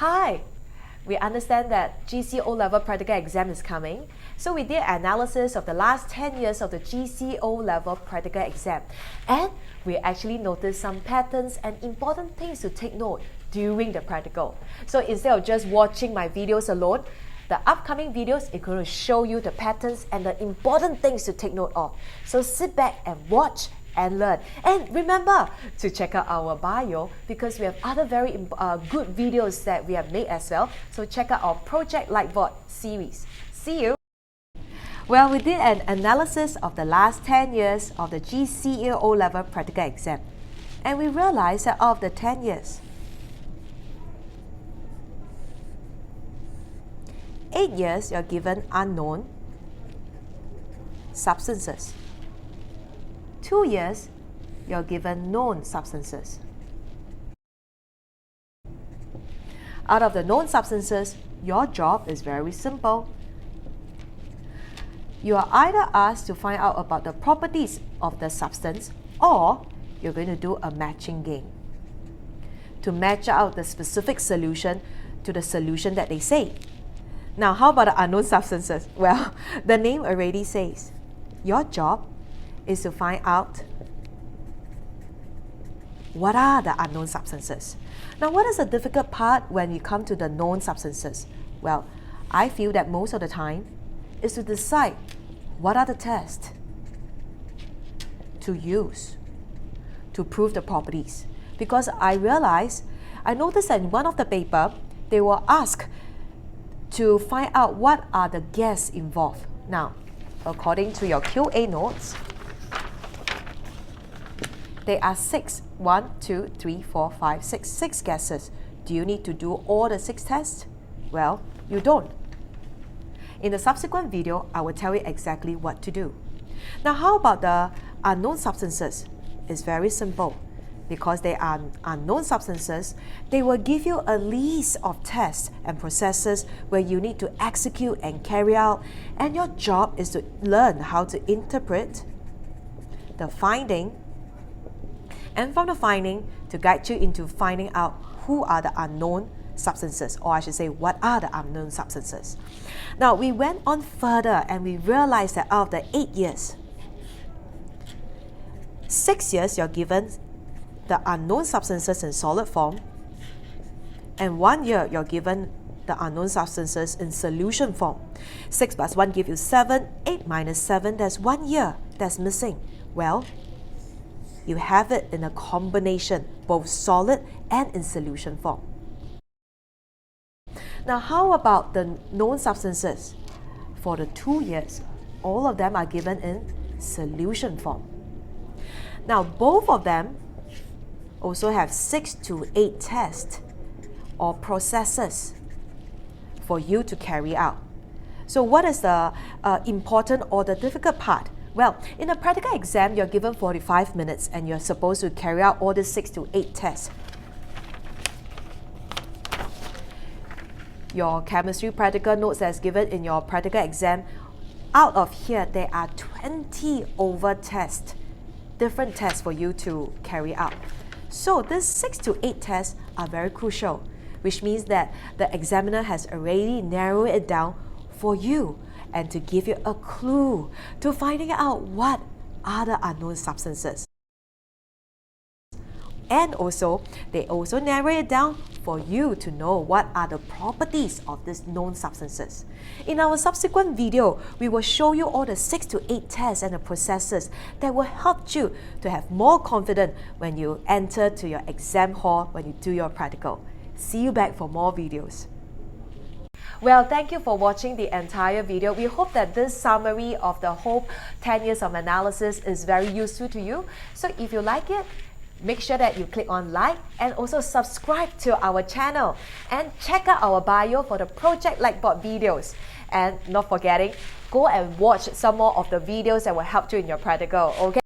Hi! We understand that GC O-level practical exam is coming, so we did analysis of the last 10 years of the GC O-level practical exam, and we actually noticed some patterns and important things to take note during the practical. So instead of just watching my videos alone, the upcoming videos are going to show you the patterns and the important things to take note of. So sit back and watch and learn. And remember to check out our bio because we have other very good videos that we have made as well. So check out our Project Lightboard series. See you! Well, we did an analysis of the last 10 years of the GCE O-level practical exam. And we realized that out of the 10 years, 8 years you're given unknown substances. 2 years, you're given known substances. Out of the known substances, your job is very simple. You are either asked to find out about the properties of the substance, or you're going to do a matching game to match out the specific solution to the solution that they say. Now, how about the unknown substances? Well, the name already says your job is to find out what are the unknown substances. Now, what is the difficult part when you come to the known substances? Well, I feel that most of the time is to decide what are the tests to use to prove the properties. Because I noticed that in one of the paper, they were asked to find out what are the gas involved. Now, according to your QA notes, there are 6 gases. Do you need to do all the 6 tests? Well, you don't. In the subsequent video, I will tell you exactly what to do. Now, how about the unknown substances? It's very simple. Because they are unknown substances, they will give you a list of tests and processes where you need to execute and carry out, and your job is to learn how to interpret the finding, and from the finding to guide you into finding out who are the unknown substances, or I should say what are the unknown substances. Now, we went on further and we realized that out of the 8 years, 6 years you're given the unknown substances in solid form, and 1 year you're given the unknown substances in solution form. 6 plus 1 gives you 7, 8 minus 7, that's 1 year that's missing. Well, you have it in a combination, both solid and in solution form. Now, how about the known substances? For the 2 years, all of them are given in solution form. Now, both of them also have 6 to 8 tests or processes for you to carry out. So what is the important or the difficult part? Well, in a practical exam, you're given 45 minutes and you're supposed to carry out all the 6 to 8 tests. Your chemistry practical notes as given in your practical exam, out of here, there are 20 over tests, different tests for you to carry out. So these 6 to 8 tests are very crucial, which means that the examiner has already narrowed it down for you and to give you a clue to finding out what are the unknown substances. And also, they also narrow it down for you to know what are the properties of these known substances. In our subsequent video, we will show you all the 6 to 8 tests and the processes that will help you to have more confidence when you enter to your exam hall, when you do your practical. See you back for more videos. Well, thank you for watching the entire video. We hope that this summary of the whole 10 years of analysis is very useful to you. So if you like it, make sure that you click on like and also subscribe to our channel and check out our bio for the Project Lightboard videos. And not forgetting, go and watch some more of the videos that will help you in your practical, okay?